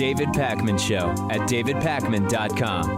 David Pakman Show at davidpakman.com.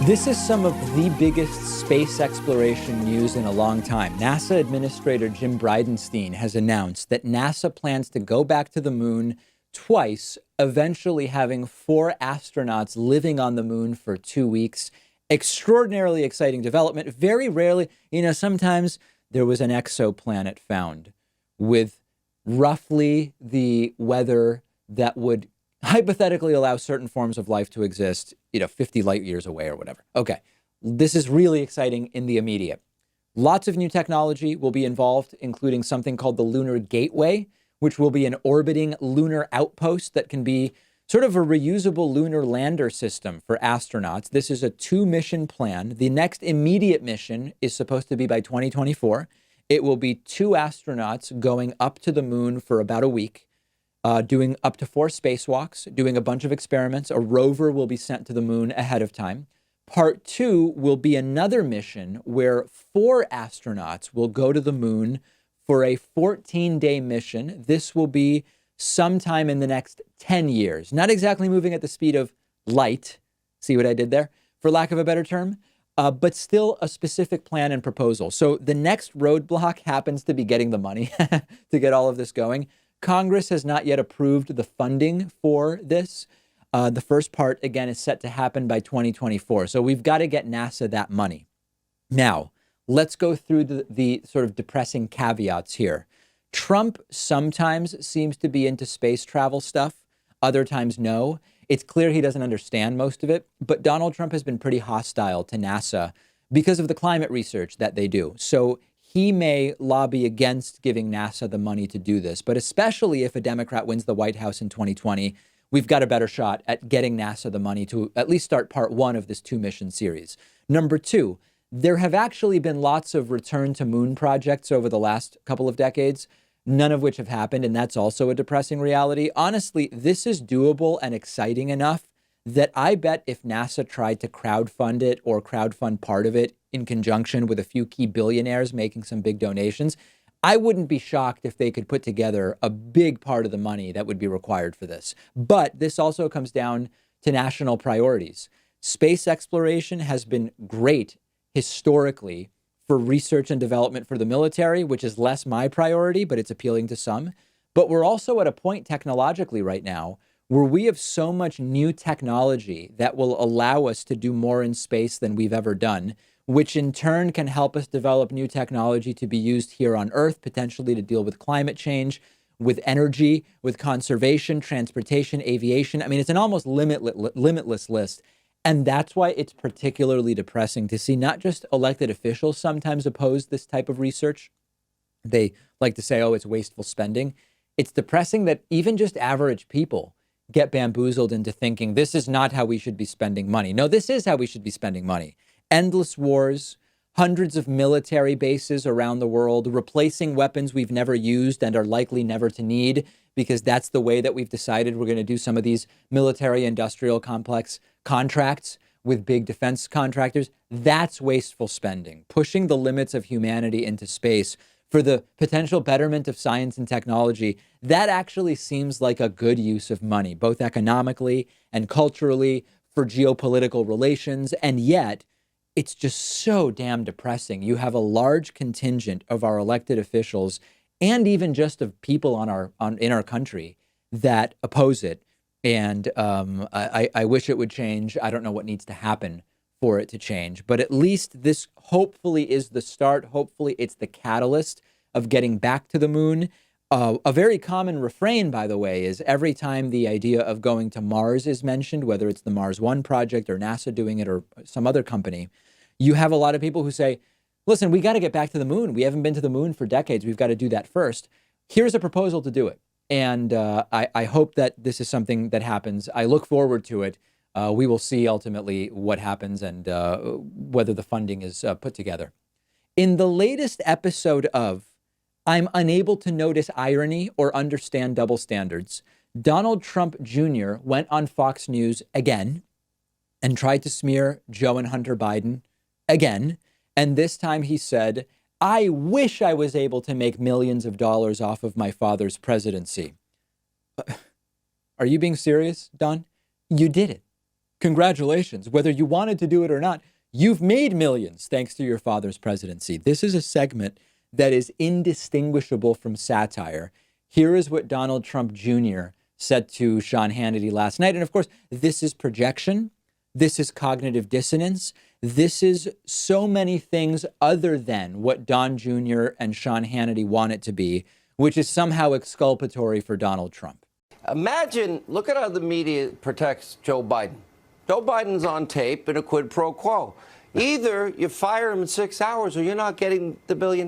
This is some of the biggest space exploration news in a long time. NASA Administrator Jim Bridenstine has announced that NASA plans to go back to the moon twice, eventually having 4 astronauts living on the moon for 2 weeks. Extraordinarily exciting development. Very rarely, sometimes there was an exoplanet found with roughly the weather that would hypothetically allow certain forms of life to exist, 50 light years away or whatever. Okay, this is really exciting in the immediate. Lots of new technology will be involved, including something called the Lunar Gateway, which will be an orbiting lunar outpost that can be sort of a reusable lunar lander system for astronauts. This is a 2-mission plan. The next immediate mission is supposed to be by 2024. It will be 2 astronauts going up to the moon for about a week, doing up to 4 spacewalks, doing a bunch of experiments. A rover will be sent to the moon ahead of time. Part 2 will be another mission where 4 astronauts will go to the moon for a 14-day mission. This will be sometime in the next 10 years. Not exactly moving at the speed of light. See what I did there? For lack of a better term. But still a specific plan and proposal. So the next roadblock happens to be getting the money to get all of this going. Congress has not yet approved the funding for this. The first part, again, is set to happen by 2024. So we've got to get NASA that money. Now, let's go through the sort of depressing caveats here. Trump sometimes seems to be into space travel stuff. Other times, no. It's clear he doesn't understand most of it. But Donald Trump has been pretty hostile to NASA because of the climate research that they do. So he may lobby against giving NASA the money to do this. But especially if a Democrat wins the White House in 2020, we've got a better shot at getting NASA the money to at least start part 1 of this 2-mission series. Number 2, there have actually been lots of return to moon projects over the last couple of decades, none of which have happened. And that's also a depressing reality. Honestly, this is doable and exciting enough that I bet if NASA tried to crowdfund it or crowdfund part of it in conjunction with a few key billionaires making some big donations, I wouldn't be shocked if they could put together a big part of the money that would be required for this. But this also comes down to national priorities. Space exploration has been great historically for research and development for the military, which is less my priority, but it's appealing to some. But we're also at a point technologically right now where we have so much new technology that will allow us to do more in space than we've ever done, which in turn can help us develop new technology to be used here on Earth, potentially to deal with climate change, with energy, with conservation, transportation, aviation. I mean, it's an almost limitless list. And that's why it's particularly depressing to see not just elected officials sometimes oppose this type of research. They like to say, oh, it's wasteful spending. It's depressing that even just average people get bamboozled into thinking this is not how we should be spending money. No, this is how we should be spending money. Endless wars, hundreds of military bases around the world, replacing weapons we've never used and are likely never to need, because that's the way that we've decided we're going to do some of these military industrial complex contracts with big defense contractors. That's wasteful spending, pushing the limits of humanity into space for the potential betterment of science and technology. That actually seems like a good use of money, both economically and culturally, for geopolitical relations. And yet it's just so damn depressing. You have a large contingent of our elected officials and even just of people in our country that oppose it. And I wish it would change. I don't know what needs to happen for it to change, but at least this hopefully is the start. Hopefully it's the catalyst of getting back to the moon. A very common refrain, by the way, is every time the idea of going to Mars is mentioned, whether it's the Mars One project or NASA doing it or some other company, you have a lot of people who say, listen, we got to get back to the moon. We haven't been to the moon for decades. We've got to do that first. Here's a proposal to do it. And I hope that this is something that happens. I look forward to it. We will see ultimately what happens and whether the funding is put together. In the latest episode of I'm Unable to Notice Irony or Understand Double Standards, Donald Trump Jr. went on Fox News again and tried to smear Joe and Hunter Biden again. And this time he said, I wish I was able to make millions of dollars off of my father's presidency. Are you being serious, Don? You did it. Congratulations. Whether you wanted to do it or not, you've made millions thanks to your father's presidency. This is a segment that is indistinguishable from satire. Here is what Donald Trump Jr. said to Sean Hannity last night. And of course, this is projection. This is cognitive dissonance. This is so many things other than what Don Jr. and Sean Hannity want it to be, which is somehow exculpatory for Donald Trump. Imagine, look at how the media protects Joe Biden. Joe Biden's on tape in a quid pro quo. Either you fire him in 6 hours or you're not getting the $1 billion.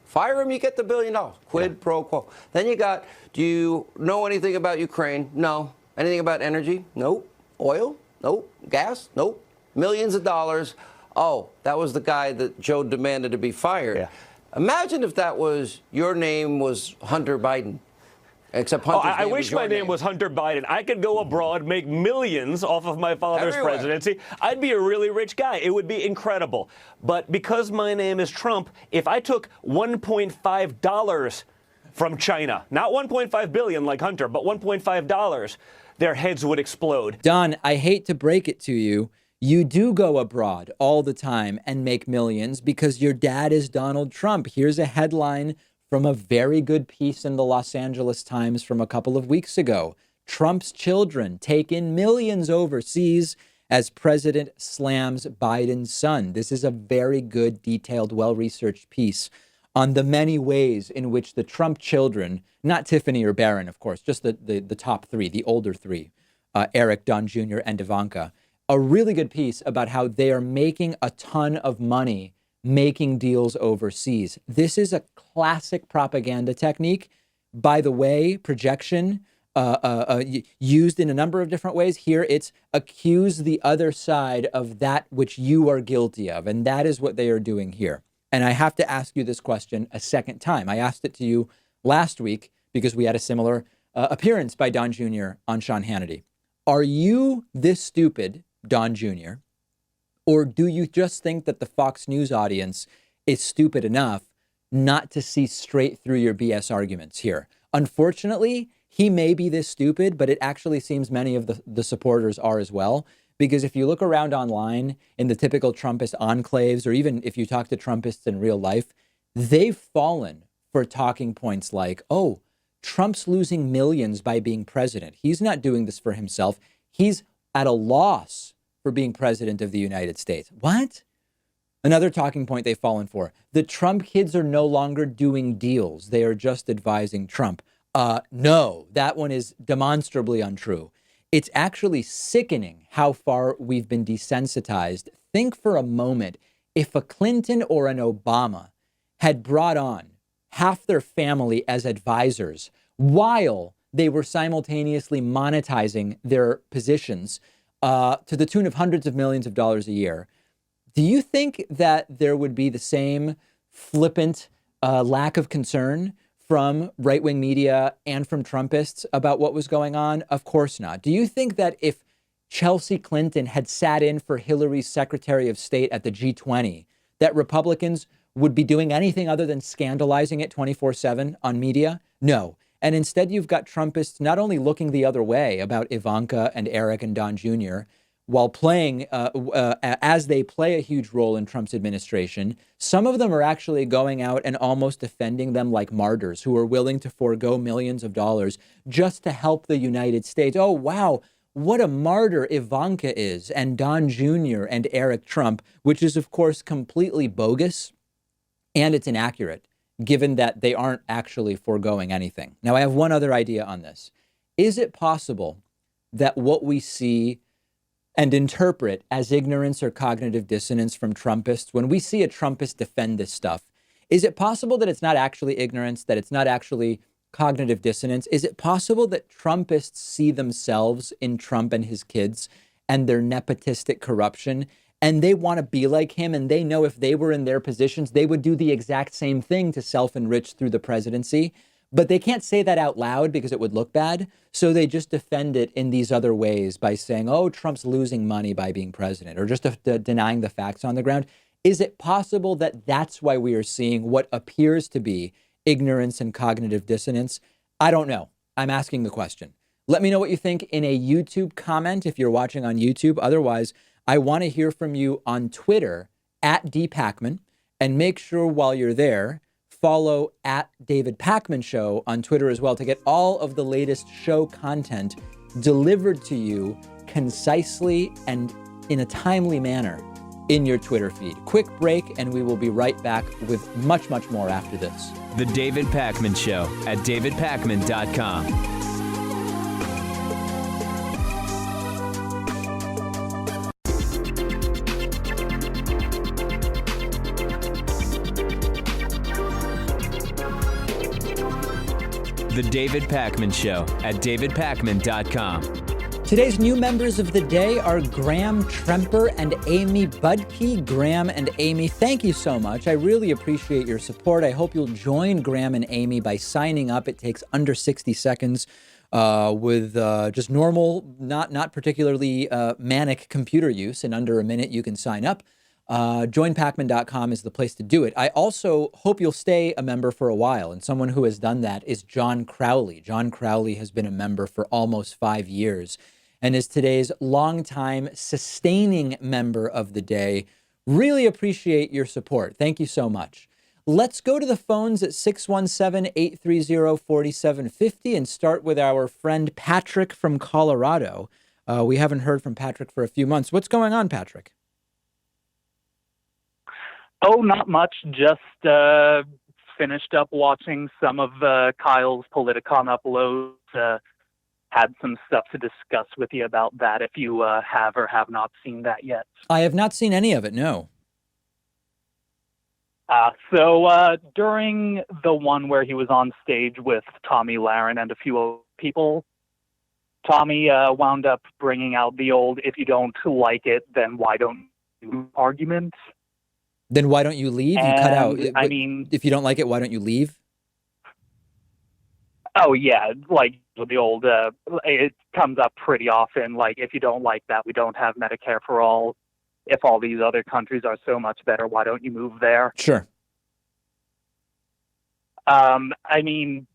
Fire him, you get the $1 billion. Quid pro quo. Then you got, do you know anything about Ukraine? No. Anything about energy? Nope. Oil? Nope. Gas? Nope. Millions of dollars. Oh, that was the guy that Joe demanded to be fired. Yeah. Imagine if that was, your name was Hunter Biden. Except Hunter's I wish my name was Hunter Biden. I could go abroad, make millions off of my father's presidency. I'd be a really rich guy. It would be incredible. But because my name is Trump, if I took $1.5 from China, not $1.5 billion like Hunter, but $1.5, their heads would explode. Don, I hate to break it to you. You do go abroad all the time and make millions because your dad is Donald Trump. Here's a headline from a very good piece in the Los Angeles Times from a couple of weeks ago. Trump's children take in millions overseas as president slams Biden's son. This is a very good, detailed, well-researched piece on the many ways in which the Trump children, not Tiffany or Barron, of course, just the top three, the older three, Eric, Don Jr., and Ivanka, a really good piece about how they are making a ton of money making deals overseas. This is a classic propaganda technique. By the way, projection used in a number of different ways. Here, it's accuse the other side of that which you are guilty of. And that is what they are doing here. And I have to ask you this question a second time. I asked it to you last week because we had a similar appearance by Don Jr. on Sean Hannity. Are you this stupid, Don Jr., or do you just think that the Fox News audience is stupid enough not to see straight through your BS arguments here? Unfortunately, he may be this stupid, but it actually seems many of the supporters are as well. Because if you look around online in the typical Trumpist enclaves, or even if you talk to Trumpists in real life, they've fallen for talking points like, oh, Trump's losing millions by being president. He's not doing this for himself. He's at a loss for being president of the United States. What? Another talking point they've fallen for. The Trump kids are no longer doing deals. They are just advising Trump. No, that one is demonstrably untrue. It's actually sickening how far we've been desensitized. Think for a moment, if a Clinton or an Obama had brought on half their family as advisors while they were simultaneously monetizing their positions to the tune of hundreds of millions of dollars a year, do you think that there would be the same flippant lack of concern from right-wing media and from Trumpists about what was going on? Of course not. Do you think that if Chelsea Clinton had sat in for Hillary's Secretary of State at the G20, that Republicans would be doing anything other than scandalizing it 24/7 on media? No. And instead, you've got Trumpists not only looking the other way about Ivanka and Eric and Don Jr., while playing, as they play a huge role in Trump's administration, some of them are actually going out and almost defending them like martyrs who are willing to forego millions of dollars just to help the United States. Oh, wow, what a martyr Ivanka is, and Don Jr. and Eric Trump, which is, of course, completely bogus, and it's inaccurate, given that they aren't actually foregoing anything. Now, I have one other idea on this. Is it possible that what we see and interpret as ignorance or cognitive dissonance from Trumpists, when we see a Trumpist defend this stuff, is it possible that it's not actually ignorance, that it's not actually cognitive dissonance? Is it possible that Trumpists see themselves in Trump and his kids and their nepotistic corruption, and they want to be like him, and they know if they were in their positions, they would do the exact same thing to self-enrich through the presidency? But they can't say that out loud because it would look bad. So they just defend it in these other ways by saying, oh, Trump's losing money by being president, or just denying the facts on the ground. Is it possible that that's why we are seeing what appears to be ignorance and cognitive dissonance? I don't know. I'm asking the question. Let me know what you think in a YouTube comment if you're watching on YouTube. Otherwise, I want to hear from you on Twitter @DPacman. And make sure while you're there, follow @DavidPacmanShow on Twitter as well to get all of the latest show content delivered to you concisely and in a timely manner in your Twitter feed. Quick break, and we will be right back with much, much more after this. The David Pakman Show at davidpakman.com. The David Pakman Show at davidpakman.com. Today's new members of the day are Graham Tremper and Amy Budke. Graham and Amy, thank you so much. I really appreciate your support. I hope you'll join Graham and Amy by signing up. It takes under 60 seconds with just normal, not particularly manic computer use. In under a minute, you can sign up. Joinpacman.com is the place to do it. I also hope you'll stay a member for a while. And someone who has done that is John Crowley. John Crowley has been a member for almost 5 years and is today's longtime sustaining member of the day. Really appreciate your support. Thank you so much. Let's go to the phones at 617-830-4750 and start with our friend Patrick from Colorado. We haven't heard from Patrick for a few months. What's going on, Patrick? Oh, not much. Just finished up watching some of Kyle's Politicon uploads. Had some stuff to discuss with you about that if you have or have not seen that yet. I have not seen any of it, no. So during the one where he was on stage with Tommy Lahren and a few other people, Tommy wound up bringing out the old, if you don't like it, then why don't you argument. Then why don't you leave? You cut out. I mean, if you don't like it, why don't you leave? Oh, yeah. Like the old, it comes up pretty often. Like, if you don't like that, we don't have Medicare for all. If all these other countries are so much better, why don't you move there? Sure. I mean,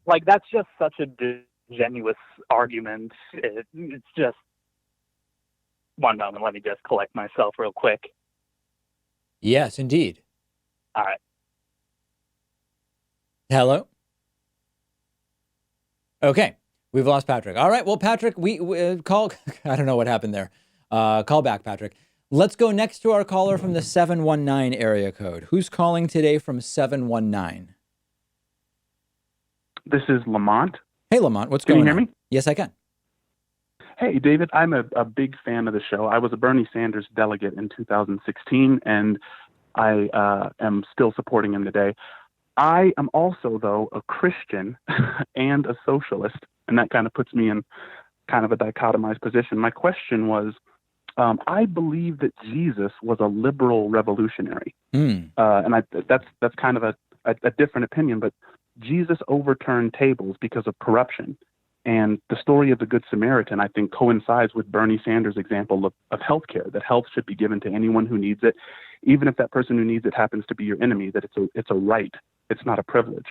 like, that's just such a disingenuous argument. It's just, one moment, let me just collect myself real quick. Yes, indeed. All right. Hello? Okay, we've lost Patrick. All right, well, Patrick, we call, I don't know what happened there. Call back, Patrick. Let's go next to our caller from the 719 area code. Who's calling today from 719? This is Lamont. Hey, Lamont, what's going on? Can you hear me? Yes, I can. Hey, David, I'm a big fan of the show. I was a Bernie Sanders delegate in 2016, and I am still supporting him today. I am also, though, a Christian and a socialist, and that kind of puts me in kind of a dichotomized position. My question was, I believe that Jesus was a liberal revolutionary, and that's kind of a different opinion, but Jesus overturned tables because of corruption. And the story of the Good Samaritan, I think, coincides with Bernie Sanders' example of healthcare, that health should be given to anyone who needs it, even if that person who needs it happens to be your enemy, that it's a right. It's not a privilege.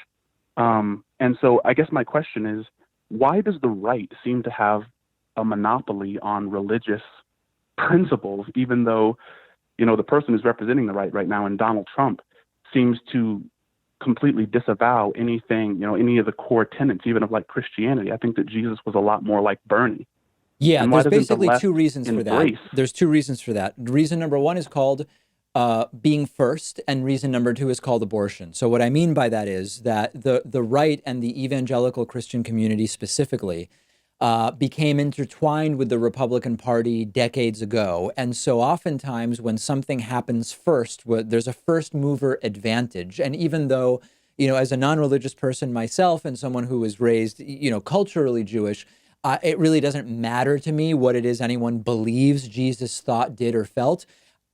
And so I guess my question is, why does the right seem to have a monopoly on religious principles, even though, you know, the person who's representing the right now, and Donald Trump, seems to completely disavow anything, you know, any of the core tenets, even of like Christianity? I think that Jesus was a lot more like Bernie. Yeah, there's basically two reasons for that. There's two reasons for that. Reason number one is called being first, and reason number two is called abortion. So what I mean by that is that the right and the evangelical Christian community specifically became intertwined with the Republican Party decades ago. And so oftentimes when something happens first, there's a first mover advantage. And even though, you know, as a non-religious person myself and someone who was raised, you know, culturally Jewish, it really doesn't matter to me what it is anyone believes Jesus thought, did, or felt.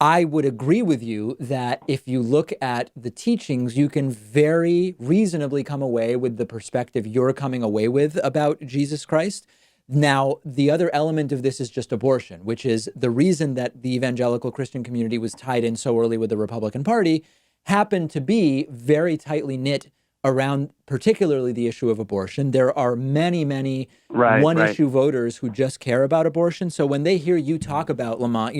I would agree with you that if you look at the teachings, you can very reasonably come away with the perspective you're coming away with about Jesus Christ. Now, the other element of this is just abortion, which is the reason that the evangelical Christian community was tied in so early with the Republican Party happened to be very tightly knit around particularly the issue of abortion. There are many, many one-issue voters who just care about abortion. So when they hear you talk about, Lamont,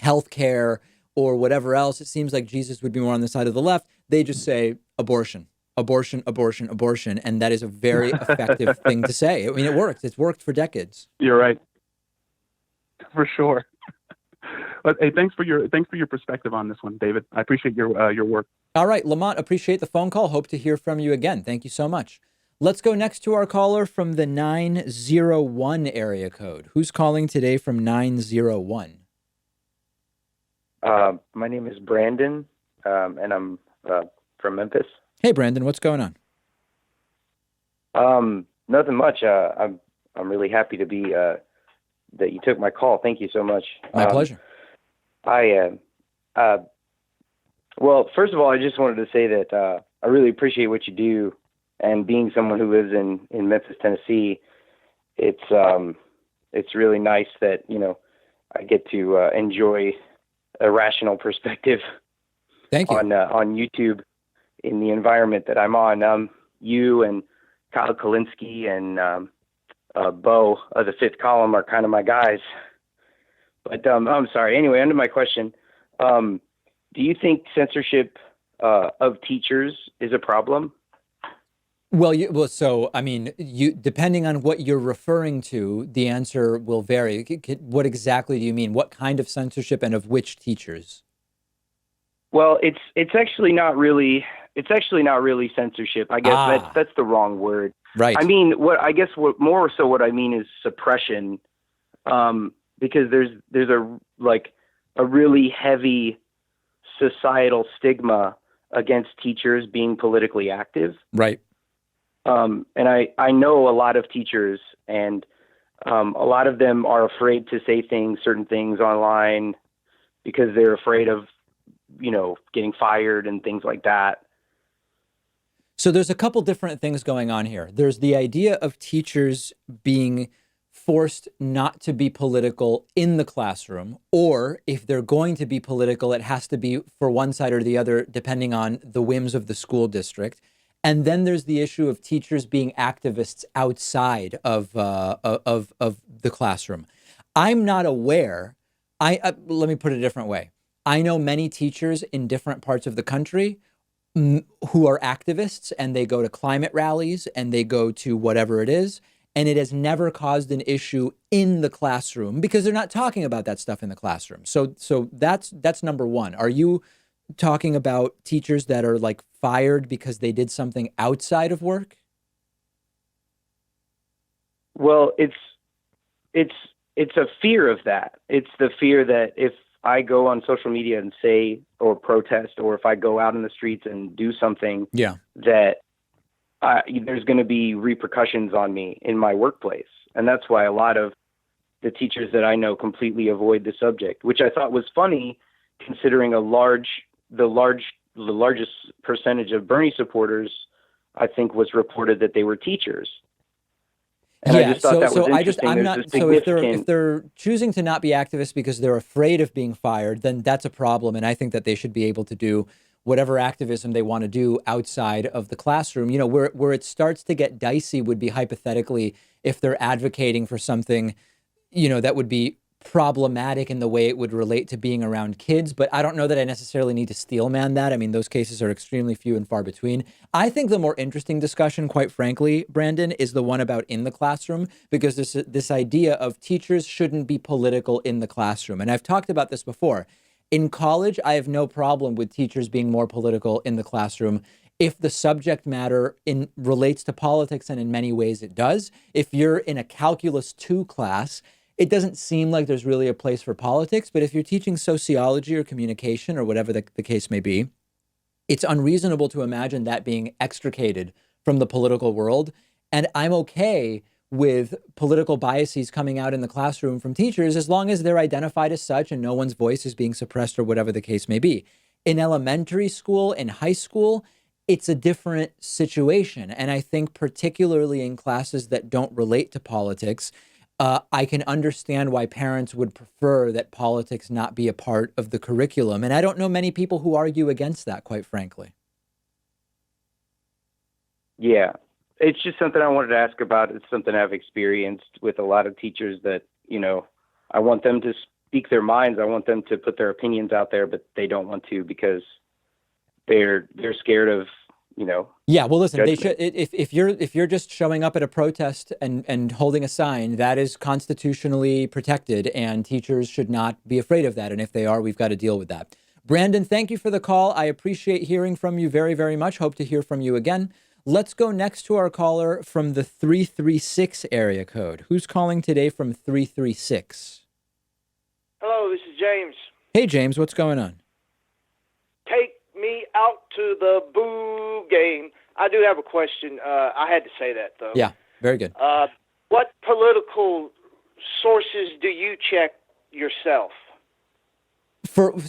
healthcare or whatever else, it seems like Jesus would be more on the side of the left. They just say abortion, abortion, abortion, abortion. And that is a very effective thing to say. I mean, it works. It's worked for decades. You're right. For sure. But hey, thanks for your perspective on this one, David. I appreciate your work. All right, Lamont, appreciate the phone call. Hope to hear from you again. Thank you so much. Let's go next to our caller from the 901 area code. Who's calling today from 901? My name is Brandon, and I'm from Memphis. Hey, Brandon, what's going on? Nothing much. I'm really happy to be that you took my call. Thank you so much. My pleasure. Well, first of all, I just wanted to say that I really appreciate what you do, and being someone who lives in Memphis, Tennessee, it's really nice that I get to enjoy a rational perspective. Thank you. On YouTube in the environment that I'm on. You and Kyle Kalinske and Bo of the Fifth Column are kind of my guys. But I'm sorry. Anyway, under my question, do you think censorship of teachers is a problem? Well, so I mean, depending on what you're referring to, the answer will vary. What exactly do you mean? What kind of censorship, and of which teachers? Well, it's actually not really censorship. I guess that's the wrong word. Right. I mean, what I mean is suppression, because there's a really heavy societal stigma against teachers being politically active. Right. And I know a lot of teachers, and a lot of them are afraid to say certain things online because they're afraid of, getting fired and things like that. So there's a couple different things going on here. There's the idea of teachers being forced not to be political in the classroom, or if they're going to be political, it has to be for one side or the other, depending on the whims of the school district. And then there's the issue of teachers being activists outside of the classroom. I'm not aware. Let me put it a different way. I know many teachers in different parts of the country who are activists, and they go to climate rallies and they go to whatever it is. And it has never caused an issue in the classroom because they're not talking about that stuff in the classroom. So that's number one. Are you talking about teachers that are like fired because they did something outside of work? Well, it's a fear of that. It's the fear that if I go on social media and say or protest, or if I go out in the streets and do something, that there's going to be repercussions on me in my workplace. And that's why a lot of the teachers that I know completely avoid the subject, which I thought was funny, considering the largest percentage of Bernie supporters, I think, was reported that they were teachers. And I just thought that was interesting. I'm not. So if they're choosing to not be activists because they're afraid of being fired, then that's a problem. And I think that they should be able to do whatever activism they want to do outside of the classroom. Where it starts to get dicey would be hypothetically if they're advocating for something, that would be problematic in the way it would relate to being around kids. But I don't know that I necessarily need to steelman that. I mean, those cases are extremely few and far between. I think the more interesting discussion, quite frankly, Brandon, is the one about in the classroom, because this idea of teachers shouldn't be political in the classroom. And I've talked about this before. In college, I have no problem with teachers being more political in the classroom if the subject matter relates to politics, and in many ways it does. If you're in a Calculus 2 class, it doesn't seem like there's really a place for politics. But if you're teaching sociology or communication or whatever the case may be, it's unreasonable to imagine that being extricated from the political world. And I'm okay with political biases coming out in the classroom from teachers, as long as they're identified as such and no one's voice is being suppressed or whatever the case may be. In elementary school and high school, it's a different situation. And I think particularly in classes that don't relate to politics, I can understand why parents would prefer that politics not be a part of the curriculum. And I don't know many people who argue against that, quite frankly. Yeah, it's just something I wanted to ask about. It's something I've experienced with a lot of teachers that, I want them to speak their minds. I want them to put their opinions out there, but they don't want to because they're scared of, Yeah, well, listen, judgment. they should. If you're just showing up at a protest and holding a sign, that is constitutionally protected, and teachers should not be afraid of that. And if they are, we've got to deal with that. Brandon, thank you for the call. I appreciate hearing from you very, very much. Hope to hear from you again. Let's go next to our caller from the 336 area code. Who's calling today from 336? Hello, this is James. Hey, James, what's going on? Take me out to the boo game. I do have a question. I had to say that, though. Yeah, very good. What political sources do you check yourself?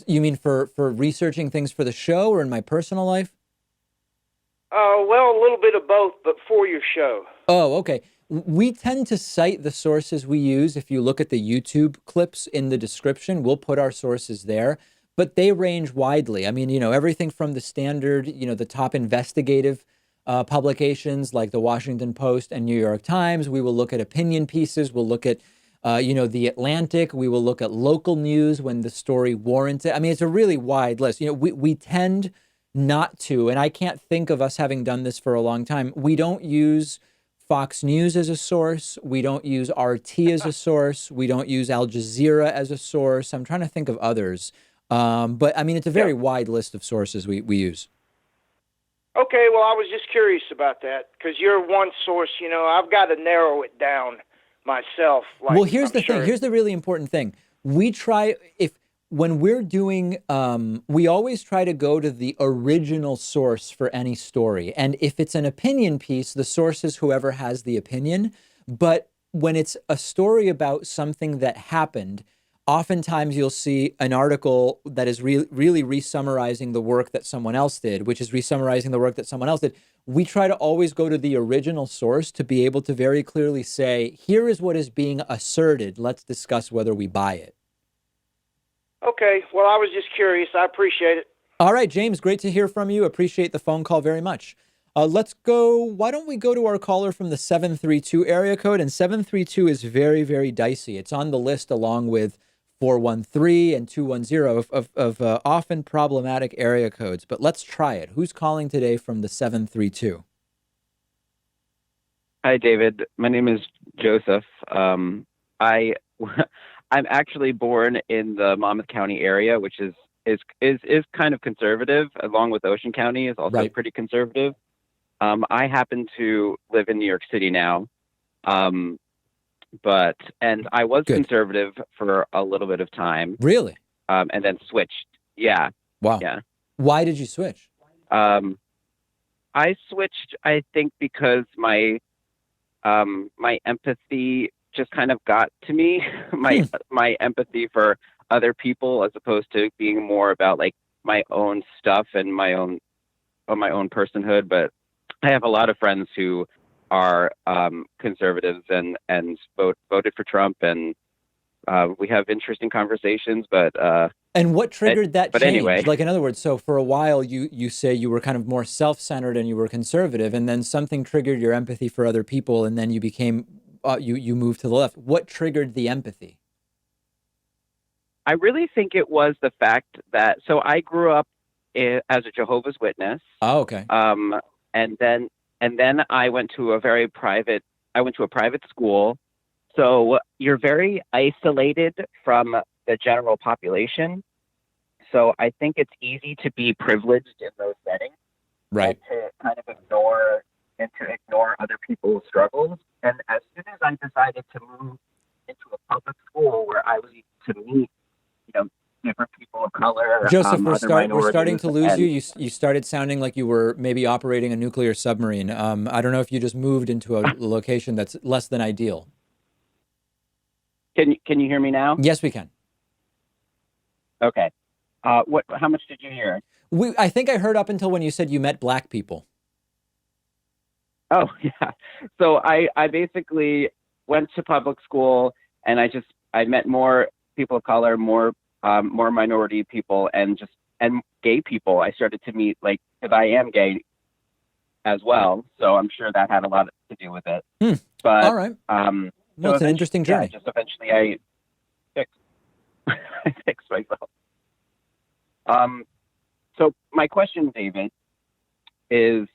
You mean for researching things for the show or in my personal life? Well, a little bit of both, but for your show. Oh, okay. We tend to cite the sources we use. If you look at the YouTube clips in the description, we'll put our sources there, but they range widely. I mean, everything from the standard, the top investigative publications like the Washington Post and New York Times. We will look at opinion pieces. We'll look at, the Atlantic. We will look at local news when the story warrants it. I mean, it's a really wide list. We tend not to, and I can't think of us having done this for a long time. We don't use Fox News as a source. We don't use RT as a source. We don't use Al Jazeera as a source. I'm trying to think of others. But I mean, it's a very wide list of sources we use. Okay, well, I was just curious about that because you're one source. I've got to narrow it down myself. Well, here's the thing. Here's the really important thing. When we're doing, we always try to go to the original source for any story. And if it's an opinion piece, the source is whoever has the opinion. But when it's a story about something that happened, oftentimes you'll see an article that is really re-summarizing the work that someone else did, which is re-summarizing the work that someone else did. We try to always go to the original source to be able to very clearly say, here is what is being asserted. Let's discuss whether we buy it. Okay, well, I was just curious. I appreciate it. All right, James, great to hear from you. Appreciate the phone call very much. Let's go. Why don't we go to our caller from the 732 area code? And 732 is very, very dicey. It's on the list along with 413 and 210 of often problematic area codes. But let's try it. Who's calling today from the 732? Hi, David. My name is Joseph. I'm actually born in the Monmouth County area, which is kind of conservative, along with Ocean County is also pretty conservative. I happen to live in New York City now, and I was conservative for a little bit of time. Really? And then switched. Yeah. Wow. Yeah. Why did you switch? I switched, I think, because my empathy just kind of got to me, my empathy for other people, as opposed to being more about like my own stuff and my own personhood. But I have a lot of friends who are conservatives and voted for Trump, and we have interesting conversations. But and what triggered that change? Anyway, like, in other words, so for a while you say you were kind of more self-centered and you were conservative, and then something triggered your empathy for other people, and then you became you moved to the left. What triggered the empathy? I really think it was the fact that, so I grew up as a Jehovah's Witness. Oh, okay. And then I went to a private school. So you're very isolated from the general population. So I think it's easy to be privileged in those settings. Right. And to kind of ignore other people's struggles. And as soon as I decided to move into a public school where I was able to meet, different people of color. Joseph, we're other starting to minorities, lose you. You started sounding like you were maybe operating a nuclear submarine. I don't know if you just moved into a location that's less than ideal. Can you hear me now? Yes, we can. Okay. How much did you hear? I think I heard up until when you said you met black people. Oh, yeah. So I basically went to public school, and I met more people of color, more minority people, and gay people. I started to meet, because I am gay as well, so I'm sure that had a lot to do with it. But all right. Well, it's an interesting journey. Yeah, just eventually I fixed myself. So my question, David, is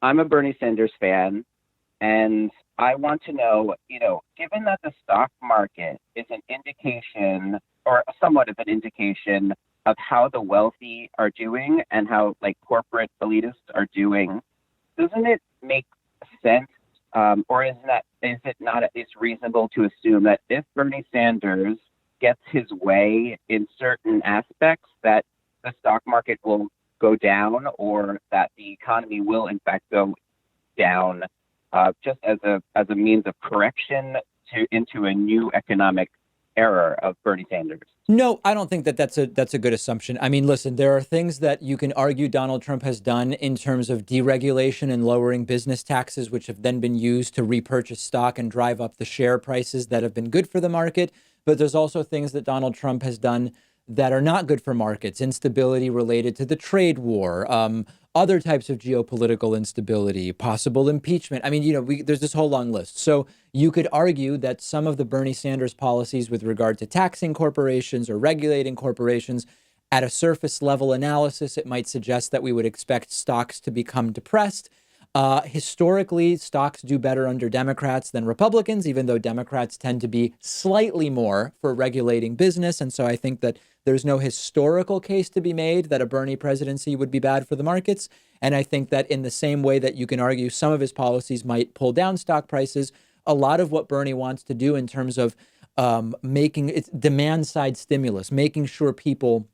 I'm a Bernie Sanders fan, and I want to know, given that the stock market is an indication, or somewhat of an indication, of how the wealthy are doing and how corporate elitists are doing, doesn't it make sense, or is it not at least reasonable to assume that if Bernie Sanders gets his way in certain aspects, that the stock market will go down, or that the economy will in fact go down, just as a means of correction into a new economic era of Bernie Sanders? No, I don't think that's a good assumption. I mean, listen, there are things that you can argue Donald Trump has done in terms of deregulation and lowering business taxes, which have then been used to repurchase stock and drive up the share prices that have been good for the market. But there's also things that Donald Trump has done that are not good for markets, instability related to the trade war, other types of geopolitical instability, possible impeachment. I mean, there's this whole long list. So you could argue that some of the Bernie Sanders policies with regard to taxing corporations or regulating corporations, at a surface level analysis, it might suggest that we would expect stocks to become depressed. Historically, stocks do better under Democrats than Republicans, even though Democrats tend to be slightly more for regulating business. And so I think that there's no historical case to be made that a Bernie presidency would be bad for the markets. And I think that in the same way that you can argue some of his policies might pull down stock prices, a lot of what Bernie wants to do in terms of making it demand side stimulus, making sure people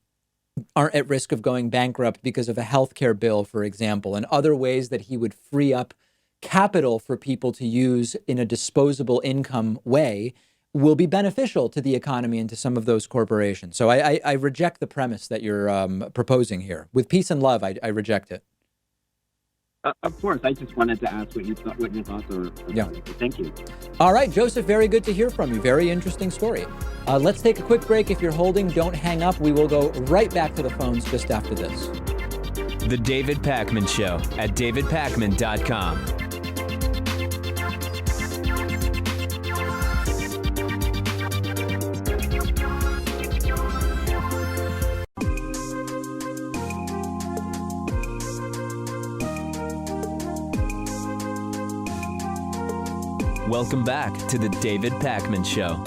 aren't at risk of going bankrupt because of a healthcare bill, for example, and other ways that he would free up capital for people to use in a disposable income way, will be beneficial to the economy and to some of those corporations. So I reject the premise that you're proposing here. With peace and love, I reject it. Of course. I just wanted to ask what your thoughts are. Yeah. Thank you. All right, Joseph, very good to hear from you. Very interesting story. Let's take a quick break. If you're holding, don't hang up. We will go right back to the phones just after this. The David Pakman Show at davidpakman.com. Welcome back to the David Pakman Show.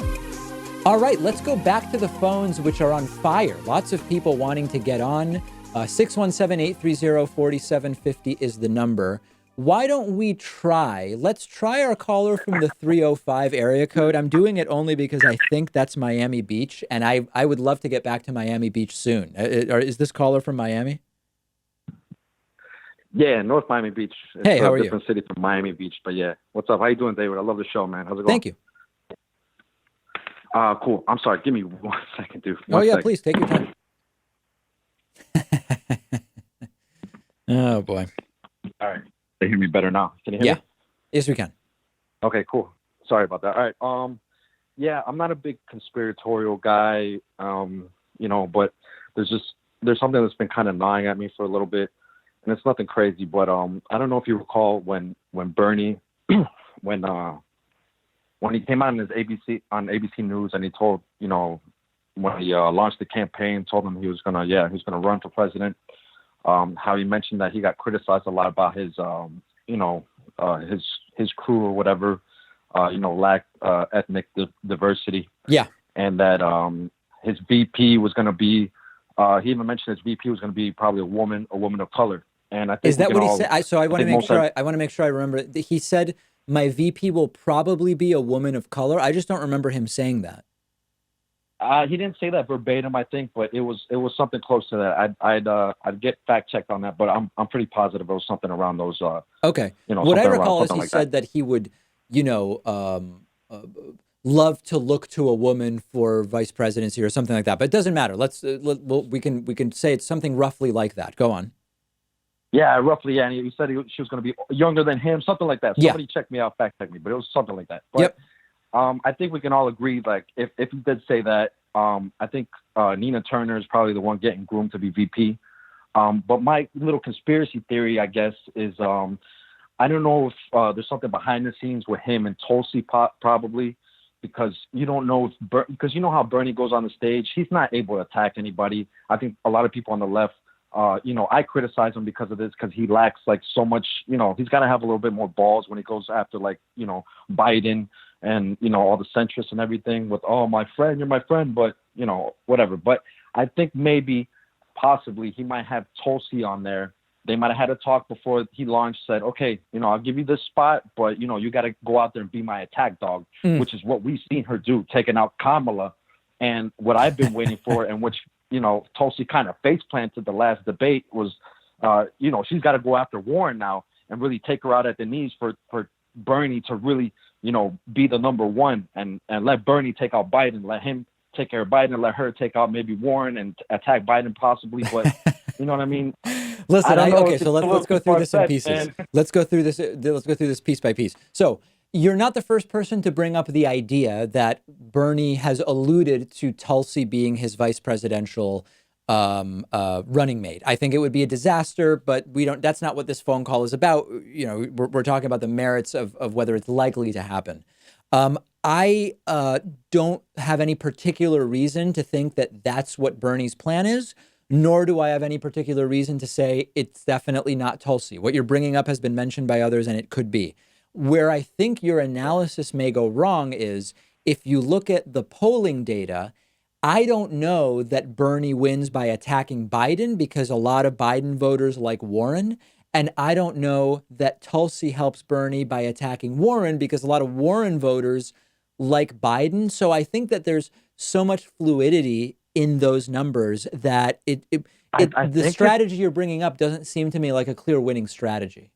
All right, let's go back to the phones, which are on fire. Lots of people wanting to get on. 617-830-4750 is the number. Why don't we let's try our caller from the 305 area code. I'm doing it only because I think that's Miami Beach, and I would love to get back to Miami Beach soon. Is this caller from Miami? Yeah, North Miami Beach. It's hey, how are you? Different city from Miami Beach, but yeah. What's up? How you doing, David? I love the show, man. How's it going? Thank you. Cool. I'm sorry. Give me 1 second, dude. Second. Please take your time. Oh boy. All right. They hear me better now. Can you hear me? Yes, we can. Okay, cool. Sorry about that. All right. Yeah, I'm not a big conspiratorial guy, but there's something that's been kind of gnawing at me for a little bit. And it's nothing crazy, but I don't know if you recall when Bernie, when he came out on ABC News and he told, when he launched the campaign, told him he was gonna run for president. How he mentioned that he got criticized a lot about his crew or whatever, lack ethnic diversity. Yeah, and that his VP was gonna be. He even mentioned his VP was gonna be probably a woman of color. And I think is that what he said? I want to make sure. I want to make sure I remember. He said my VP will probably be a woman of color. I just don't remember him saying that. He didn't say that verbatim, I think, but it was something close to that. I'd get fact checked on that, but I'm pretty positive it was something around those. Okay. You know, What I something recall around is he like said that he would, love to look to a woman for vice presidency or something like that. But it doesn't matter. We can say it's something roughly like that. Go on. Yeah, roughly. Yeah, and he said she was going to be younger than him, something like that. Yeah. Somebody check me out, fact check me, but it was something like that. But, Yep. I think we can all agree, like, if he did say that, I think Nina Turner is probably the one getting groomed to be VP. But my little conspiracy theory, I guess, is I don't know if there's something behind the scenes with him and Tulsi probably, because you don't know because you know how Bernie goes on the stage. He's not able to attack anybody. I think a lot of people on the left, I criticize him because of this, because he lacks like so much, he's got to have a little bit more balls when he goes after like, Biden and, all the centrists and everything with, oh, my friend, you're my friend, but, whatever. But I think maybe possibly he might have Tulsi on there. They might have had a talk before he launched, said, okay, I'll give you this spot, but, you got to go out there and be my attack dog, which is what we've seen her do, taking out Kamala. And what I've been waiting for, and which, Tulsi kind of face planted the last debate was, she's got to go after Warren now and really take her out at the knees for Bernie to really, be the number one and let Bernie take out Biden, let him take care of Biden, let her take out maybe Warren and attack Biden possibly. But you know what I mean? Listen, okay, so let's go through this in pieces. Let's go through this piece by piece. So you're not the first person to bring up the idea that Bernie has alluded to Tulsi being his vice presidential running mate. I think it would be a disaster, but that's not what this phone call is about. We're talking about the merits of whether it's likely to happen. I don't have any particular reason to think that that's what Bernie's plan is, nor do I have any particular reason to say it's definitely not Tulsi. What you're bringing up has been mentioned by others, and it could be. Where I think your analysis may go wrong is if you look at the polling data, I don't know that Bernie wins by attacking Biden because a lot of Biden voters like Warren. And I don't know that Tulsi helps Bernie by attacking Warren because a lot of Warren voters like Biden. So I think that there's so much fluidity in those numbers that the strategy you're bringing up doesn't seem to me like a clear winning strategy.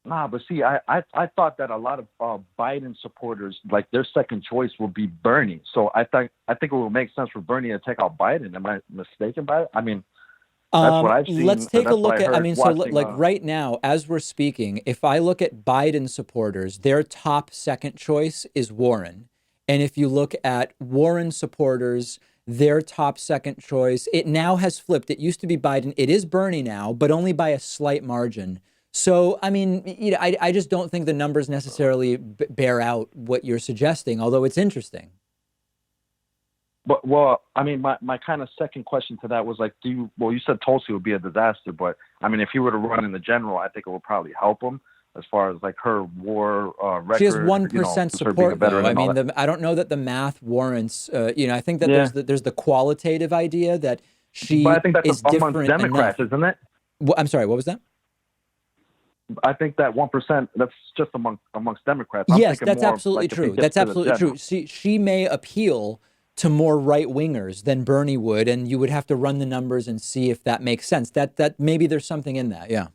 Nah, but see, I thought that a lot of Biden supporters, like their second choice will be Bernie. So I think it will make sense for Bernie to take out Biden. Am I mistaken by it? I mean, that's what I've seen. Let's take a look at, watching, right now, as we're speaking, if I look at Biden supporters, their top second choice is Warren. And if you look at Warren supporters, their top second choice, it now has flipped. It used to be Biden. It is Bernie now, but only by a slight margin. So, I mean, I just don't think the numbers necessarily bear out what you're suggesting, although it's interesting. But, well, I mean, my kind of second question to that was like, you said Tulsi would be a disaster, but I mean, if he were to run in the general, I think it would probably help him as far as like her war record. She has 1% support, though. I mean, I don't know that the math warrants, I think that there's the qualitative idea that she but I think that's is different amongst Democrats, enough. Isn't it? Well, I'm sorry, what was that? I think that 1%, that's just amongst Democrats. Yes, that's absolutely true. That's absolutely true. She may appeal to more right-wingers than Bernie would, and you would have to run the numbers and see if that makes sense. That maybe there's something in that, yeah.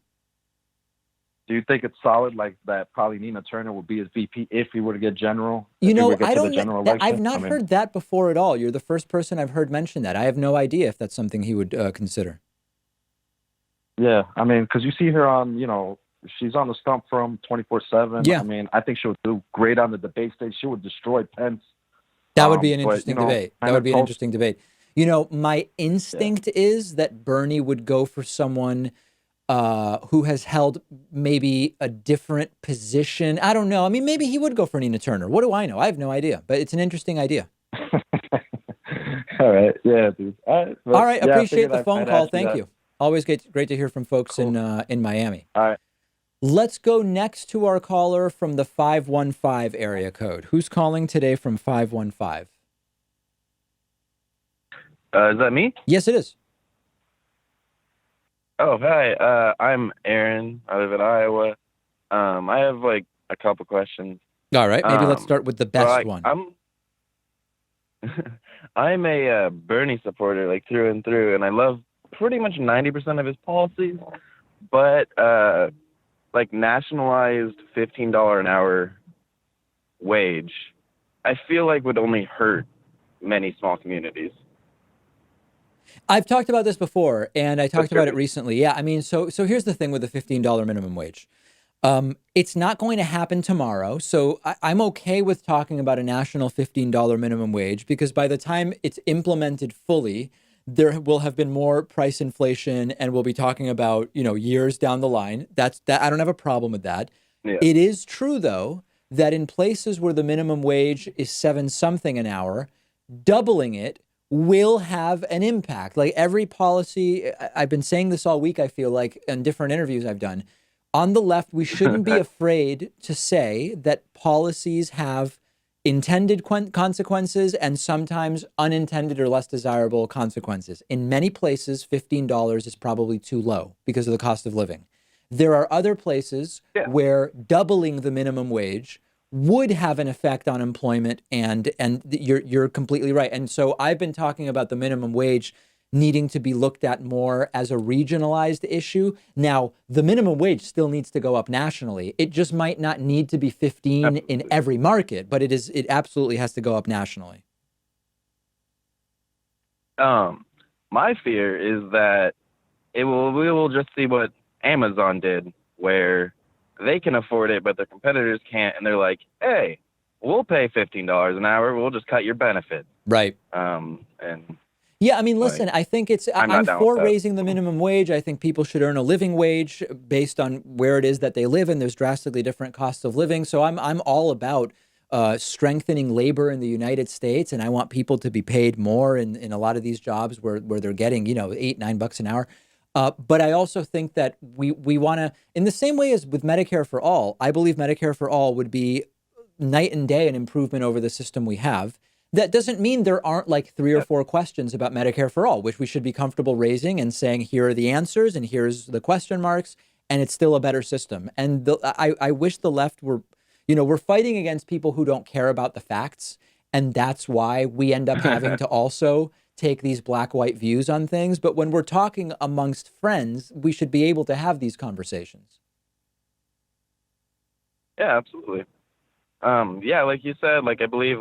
Do you think it's solid, like that probably Nina Turner will be his VP if he were to get general? I don't know. I've not heard that before at all. You're the first person I've heard mention that. I have no idea if that's something he would consider. Yeah, I mean, because you see her on, she's on the stump from 24/7. Yeah. I mean, I think she'll do great on the debate stage. She would destroy Pence. That would be an interesting debate. That would be an interesting debate. My instinct is that Bernie would go for someone who has held maybe a different position. I don't know. I mean, maybe he would go for Nina Turner. What do I know? I have no idea, but it's an interesting idea. All right. Yeah, dude. All right. Appreciate the phone call. Thank you. Always great to hear from folks in Miami. All right. Let's go next to our caller from the 515 area code. Who's calling today from 515? Is that me? Yes, it is. Oh, hi. I'm Aaron. I live in Iowa. I have like a couple questions. All right. Maybe let's start with the best one. I'm a Bernie supporter, like through and through, and I love pretty much 90% of his policies. But like nationalized $15 an hour wage, I feel like would only hurt many small communities. I've talked about this before, and I talked about it recently. Yeah, I mean, so here's the thing with the $15 minimum wage. It's not going to happen tomorrow. So I'm okay with talking about a national $15 minimum wage because by the time it's implemented fully, there will have been more price inflation and we'll be talking about, years down the line. That I don't have a problem with that. Yeah. It is true, though, that in places where the minimum wage is 7-something an hour, doubling it will have an impact. Like every policy, I've been saying this all week, I feel like, in different interviews I've done. On the left, we shouldn't be afraid to say that policies have intended consequences and sometimes unintended or less desirable consequences. In many places, $15 is probably too low because of the cost of living. There are other places where doubling the minimum wage would have an effect on employment, and you're completely right. And so I've been talking about the minimum wage needing to be looked at more as a regionalized issue. Now, the minimum wage still needs to go up nationally. It just might not need to be 15 in every market, but it absolutely has to go up nationally. My fear is that we will just see what Amazon did, where they can afford it, but their competitors can't. And they're like, hey, we'll pay $15 an hour. We'll just cut your benefits. Right. Yeah, I mean, listen, I think I'm for raising the minimum wage. I think people should earn a living wage based on where it is that they live, and there's drastically different costs of living. So I'm all about strengthening labor in the United States, and I want people to be paid more in a lot of these jobs where they're getting, $8-9 an hour. But I also think that we want to, in the same way as with Medicare for All, I believe Medicare for All would be night and day an improvement over the system we have. That doesn't mean there aren't like 3 or 4 questions about Medicare for All, which we should be comfortable raising and saying, here are the answers and here's the question marks, and it's still a better system. And I wish the left were, we're fighting against people who don't care about the facts. And that's why we end up having to also take these black-white views on things. But when we're talking amongst friends, we should be able to have these conversations. Yeah, absolutely. Like you said, I believe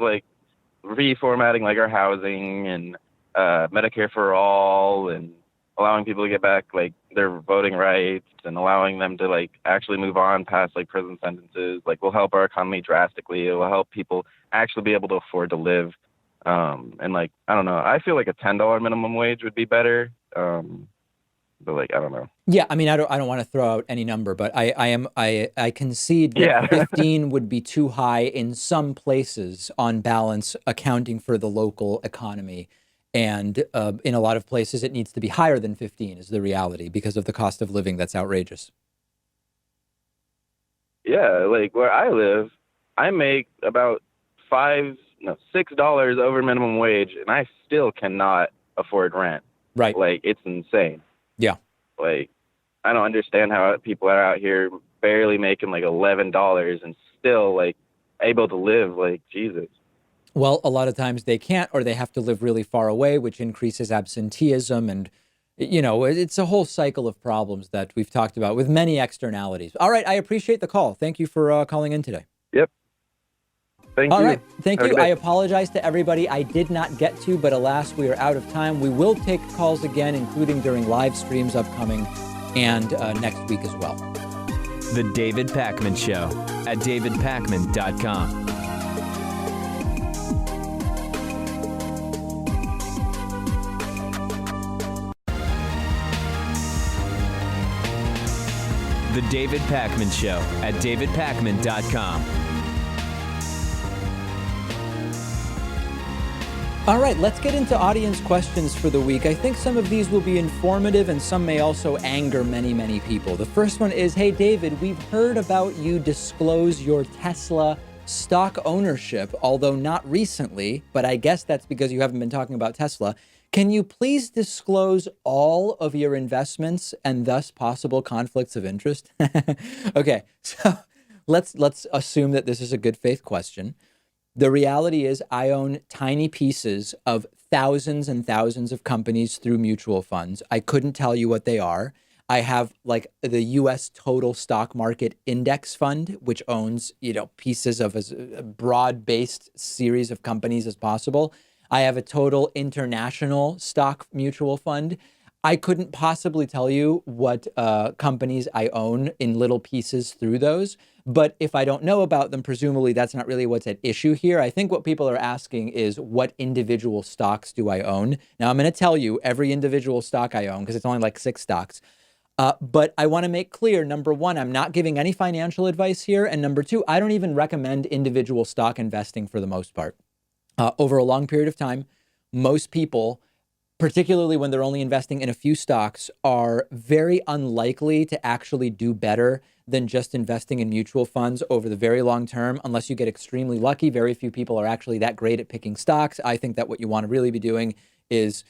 reformatting our housing and Medicare for All and allowing people to get back their voting rights and allowing them to actually move on past prison sentences will help our economy drastically. It will help people actually be able to afford to live. And I don't know, I feel like a $10 minimum wage would be better. But I don't know. Yeah, I mean, I don't want to throw out any number, but I concede that 15 would be too high in some places on balance, accounting for the local economy. And in a lot of places, it needs to be higher than 15 is the reality because of the cost of living that's outrageous. Yeah, where I live, I make about $6 over minimum wage, and I still cannot afford rent. Right. It's insane. Yeah. I don't understand how people are out here barely making $11 and still able to live Jesus. Well, a lot of times they can't, or they have to live really far away, which increases absenteeism. And, it's a whole cycle of problems that we've talked about with many externalities. All right. I appreciate the call. Thank you for calling in today. Yep. Thank you. All right. Thank you. I apologize to everybody I did not get to, but alas, we are out of time. We will take calls again, including during live streams upcoming and next week as well. The David Pakman Show at davidpakman.com. The David Pakman Show at davidpakman.com. All right, let's get into audience questions for the week. I think some of these will be informative and some may also anger many, many people. The first one is, hey, David, we've heard about you disclose your Tesla stock ownership, although not recently, but I guess that's because you haven't been talking about Tesla. Can you please disclose all of your investments and thus possible conflicts of interest? Okay, so let's assume that this is a good faith question. The reality is I own tiny pieces of thousands and thousands of companies through mutual funds. I couldn't tell you what they are. I have like the U.S. Total Stock Market Index Fund, which owns, pieces of as a broad-based series of companies as possible. I have a total international stock mutual fund. I couldn't possibly tell you what companies I own in little pieces through those. But if I don't know about them, presumably that's not really what's at issue here. I think what people are asking is, what individual stocks do I own? Now, I'm going to tell you every individual stock I own because it's only like 6 stocks. But I want to make clear, number one, I'm not giving any financial advice here. And number two, I don't even recommend individual stock investing for the most part. Over a long period of time, most people, particularly when they're only investing in a few stocks, are very unlikely to actually do better than just investing in mutual funds over the very long term, unless you get extremely lucky. Very few people are actually that great at picking stocks. I think that what you want to really be doing is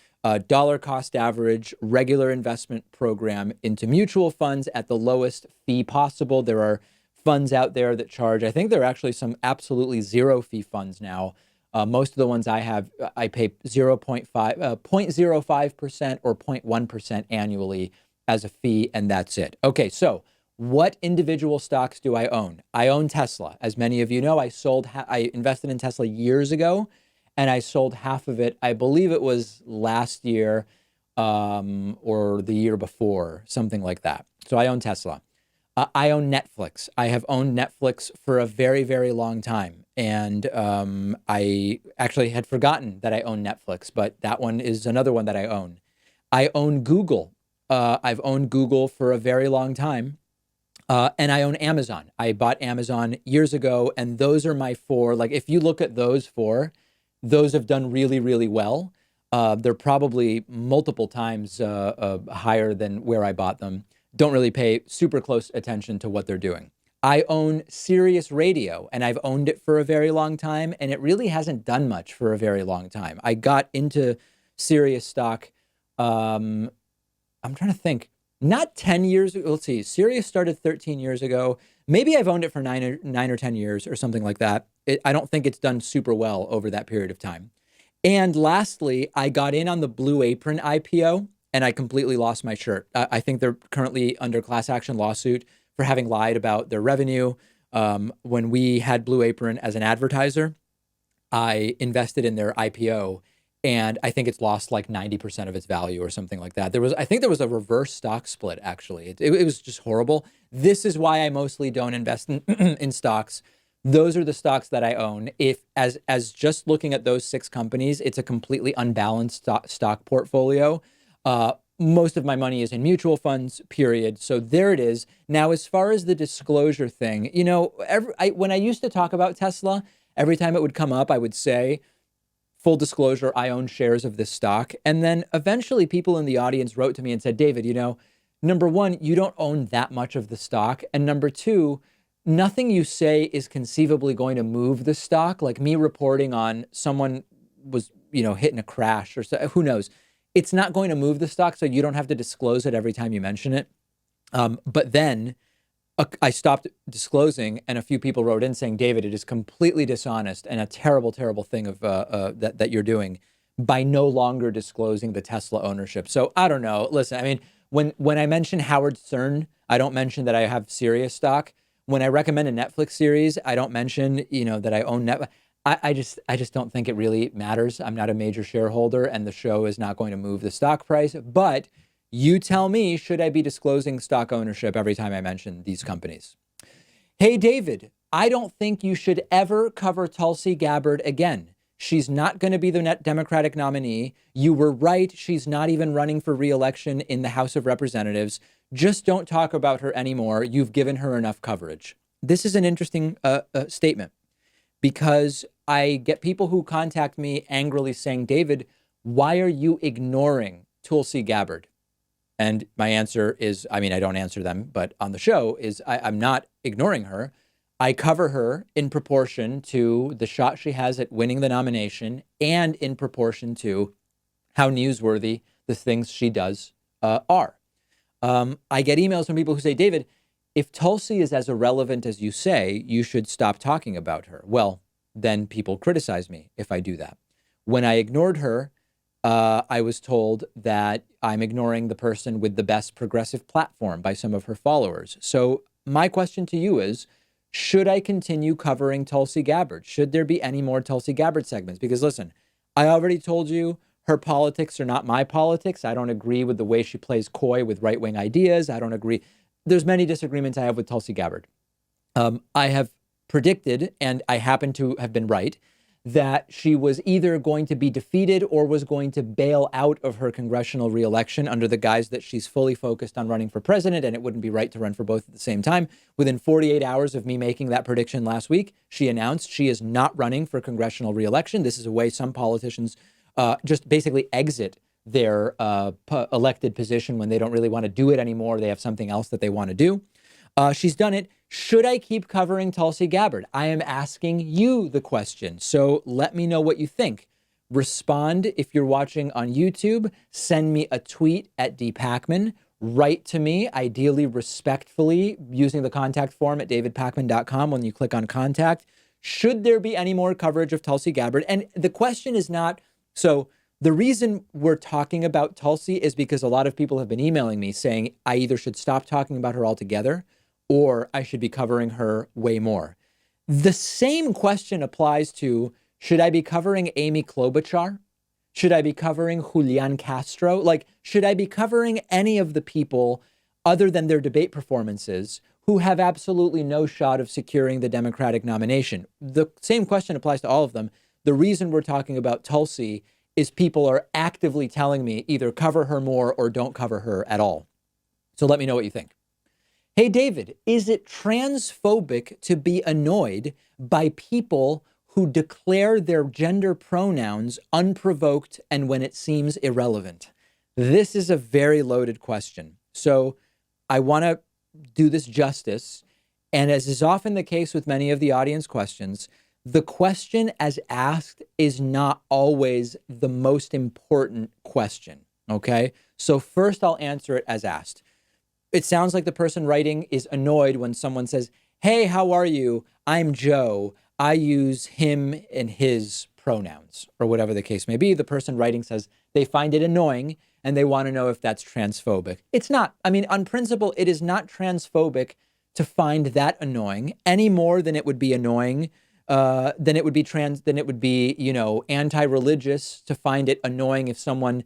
dollar cost average, regular investment program into mutual funds at the lowest fee possible. There are funds out there that charge, I think there are actually some absolutely zero fee funds now. Most of the ones I have, I pay 0.05% or 0.1% annually as a fee, and that's it. Okay, so what individual stocks do I own? I own Tesla. As many of you know, I invested in Tesla years ago, and I sold half of it. I believe it was last year or the year before, something like that. So I own Tesla. I own Netflix. I have owned Netflix for a very, very long time. And I actually had forgotten that I own Netflix, but that one is another one that I own. I own Google. I've owned Google for a very long time. And I own Amazon. I bought Amazon years ago, and those are my 4. Like, if you look at those 4, those have done really, really well. They're probably multiple times higher than where I bought them. Don't really pay super close attention to what they're doing. I own Sirius Radio, and I've owned it for a very long time, and it really hasn't done much for a very long time. I got into Sirius stock, I'm trying to think, not 10 years ago. Let's see, Sirius started 13 years ago. Maybe I've owned it for 9 or 10 years or something like that. I don't think it's done super well over that period of time. And lastly, I got in on the Blue Apron IPO, and I completely lost my shirt. I think they're currently under class action lawsuit for having lied about their revenue. When we had Blue Apron as an advertiser, I invested in their IPO, and I think it's lost like 90% of its value or something like that. I think there was a reverse stock split, actually. It was just horrible. This is why I mostly don't invest in stocks. Those are the stocks that I own. If as just looking at those 6 companies, it's a completely unbalanced stock portfolio. Most of my money is in mutual funds, period. So there it is. Now, as far as the disclosure thing, when I used to talk about Tesla, every time it would come up, I would say, full disclosure, I own shares of this stock. And then eventually people in the audience wrote to me and said, David, number one, you don't own that much of the stock. And number two, nothing you say is conceivably going to move the stock. Like me reporting on someone was, hit in a crash or so, who knows? It's not going to move the stock, so you don't have to disclose it every time you mention it. But then I stopped disclosing, and a few people wrote in saying, David, it is completely dishonest and a terrible, terrible thing of that you're doing by no longer disclosing the Tesla ownership. So I don't know. Listen, I mean, when I mention Howard Stern, I don't mention that I have Sirius stock. When I recommend a Netflix series, I don't mention, that I own Netflix. I just don't think it really matters. I'm not a major shareholder, and the show is not going to move the stock price. But you tell me, should I be disclosing stock ownership every time I mention these companies? Hey, David, I don't think you should ever cover Tulsi Gabbard again. She's not going to be the Democratic nominee. You were right. She's not even running for re-election in the House of Representatives. Just don't talk about her anymore. You've given her enough coverage. This is an interesting statement, because I get people who contact me angrily saying, David, why are you ignoring Tulsi Gabbard? And my answer is, I don't answer them, but on the show is I'm not ignoring her. I cover her in proportion to the shot she has at winning the nomination and in proportion to how newsworthy the things she does are. I get emails from people who say, David, if Tulsi is as irrelevant as you say, you should stop talking about her. Well, then people criticize me if I do that. When I ignored her, I was told that I'm ignoring the person with the best progressive platform by some of her followers. So my question to you is, should I continue covering Tulsi Gabbard? Should there be any more Tulsi Gabbard segments? Because listen, I already told you her politics are not my politics. I don't agree with the way she plays coy with right-wing ideas. I don't agree. There's many disagreements I have with Tulsi Gabbard. I have predicted, and I happen to have been right, that she was either going to be defeated or was going to bail out of her congressional reelection under the guise that she's fully focused on running for president and it wouldn't be right to run for both at the same time. Within 48 hours of me making that prediction last week, she announced she is not running for congressional reelection. This is a way some politicians just basically exit their elected position when they don't really want to do it anymore. They have something else that they want to do. She's done it. Should I keep covering Tulsi Gabbard? I am asking you the question. So let me know what you think. Respond if you're watching on YouTube. Send me a tweet at dpacman. Write to me, ideally respectfully, using the contact form at davidpacman.com when you click on contact. Should there be any more coverage of Tulsi Gabbard? And the question is not, so the reason we're talking about Tulsi is because a lot of people have been emailing me saying I either should stop talking about her altogether or I should be covering her way more. The same question applies to, should I be covering Amy Klobuchar? Should I be covering Julian Castro? Like, should I be covering any of the people other than their debate performances who have absolutely no shot of securing the Democratic nomination? The same question applies to all of them. The reason we're talking about Tulsi is people are actively telling me either cover her more or don't cover her at all. So let me know what you think. Hey, David, is it transphobic to be annoyed by people who declare their gender pronouns unprovoked and when it seems irrelevant? This is a very loaded question. So I want to do this justice. And as is often the case with many of the audience questions, the question as asked is not always the most important question. Okay. So first I'll answer it as asked. It sounds like the person writing is annoyed when someone says, hey, how are you? I'm Joe. I use him and his pronouns, or whatever the case may be. The person writing says they find it annoying and they want to know if that's transphobic. It's not. I mean, on principle, it is not transphobic to find that annoying any more than it would be annoying, than it would be anti-religious to find it annoying if someone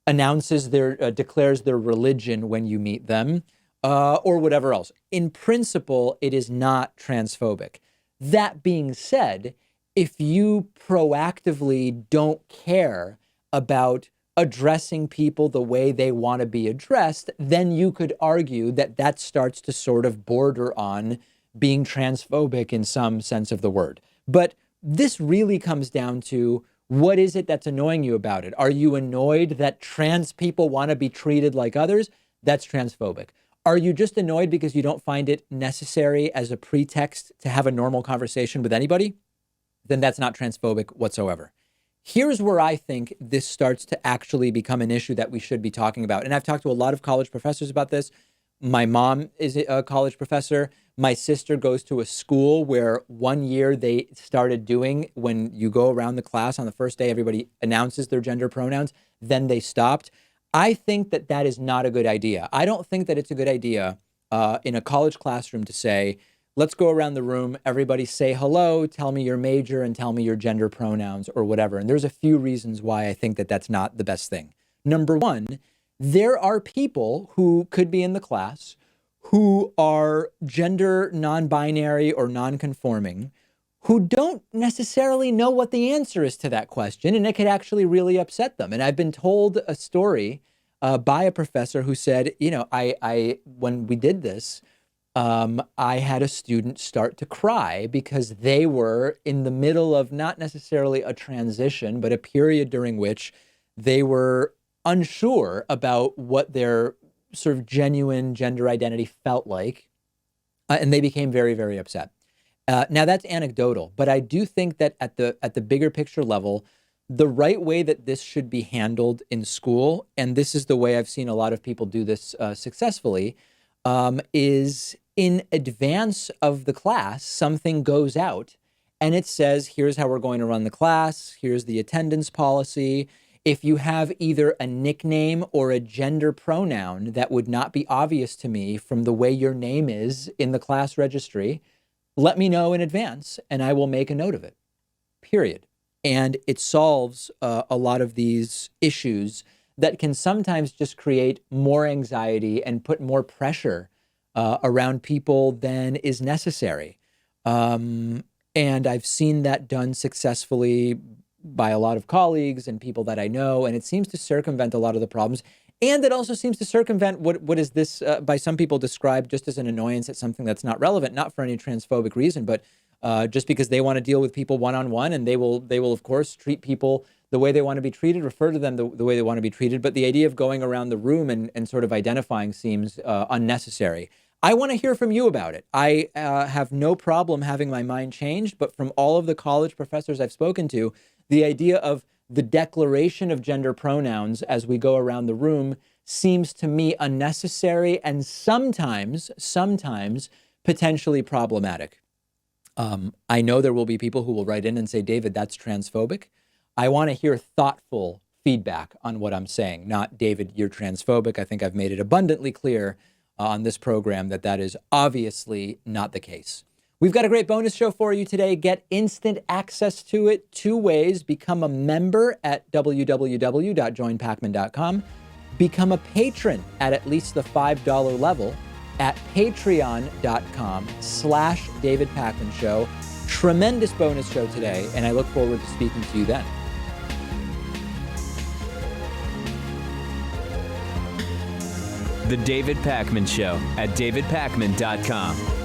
announces declares their religion when you meet them, or whatever else. In principle, it is not transphobic. That being said, if you proactively don't care about addressing people the way they want to be addressed, then you could argue that that starts to sort of border on being transphobic in some sense of the word. But this really comes down to, what is it that's annoying you about it? Are you annoyed that trans people want to be treated like others? That's transphobic. Are you just annoyed because you don't find it necessary as a pretext to have a normal conversation with anybody? Then that's not transphobic whatsoever. Here's where I think this starts to actually become an issue that we should be talking about. And I've talked to a lot of college professors about this. My mom is a college professor. My sister goes to a school where 1 year they started doing, when you go around the class on the first day, everybody announces their gender pronouns, then they stopped. I think that that is not a good idea. I don't think that it's a good idea in a college classroom to say, let's go around the room, everybody say hello, tell me your major and tell me your gender pronouns or whatever. And there's a few reasons why I think that that's not the best thing. Number one, there are people who could be in the class who are gender non-binary or non-conforming, who don't necessarily know what the answer is to that question, and it could actually really upset them. And I've been told a story by a professor who said, I when we did this, I had a student start to cry because they were in the middle of not necessarily a transition, but a period during which they were unsure about what their sort of genuine gender identity felt like. And they became very, very upset. Now that's anecdotal, but I do think that at the bigger picture level, the right way that this should be handled in school, and this is the way I've seen a lot of people do this successfully, is in advance of the class, something goes out and it says, here's how we're going to run the class. Here's the attendance policy. If you have either a nickname or a gender pronoun that would not be obvious to me from the way your name is in the class registry, let me know in advance and I will make a note of it, period. And it solves a lot of these issues that can sometimes just create more anxiety and put more pressure around people than is necessary. And I've seen that done successfully by a lot of colleagues and people that I know, and it seems to circumvent a lot of the problems. And it also seems to circumvent what is this, by some people described just as an annoyance at something that's not relevant, not for any transphobic reason, but just because they want to deal with people one-on-one, and they will of course treat people the way they want to be treated, refer to them the way they want to be treated. But the idea of going around the room and sort of identifying seems unnecessary. I want to hear from you about it. I have no problem having my mind changed, but from all of the college professors I've spoken to, the idea of the declaration of gender pronouns as we go around the room seems to me unnecessary and sometimes potentially problematic. I know there will be people who will write in and say, David, that's transphobic. I want to hear thoughtful feedback on what I'm saying, not, David, you're transphobic. I think I've made it abundantly clear on this program that is obviously not the case. We've got a great bonus show for you today. Get instant access to it 2 ways. Become a member at www.joinpacman.com. Become a patron at least the $5 level at patreon.com/David Pakman Show. Tremendous bonus show today, and I look forward to speaking to you then. The David Pakman Show at davidpakman.com.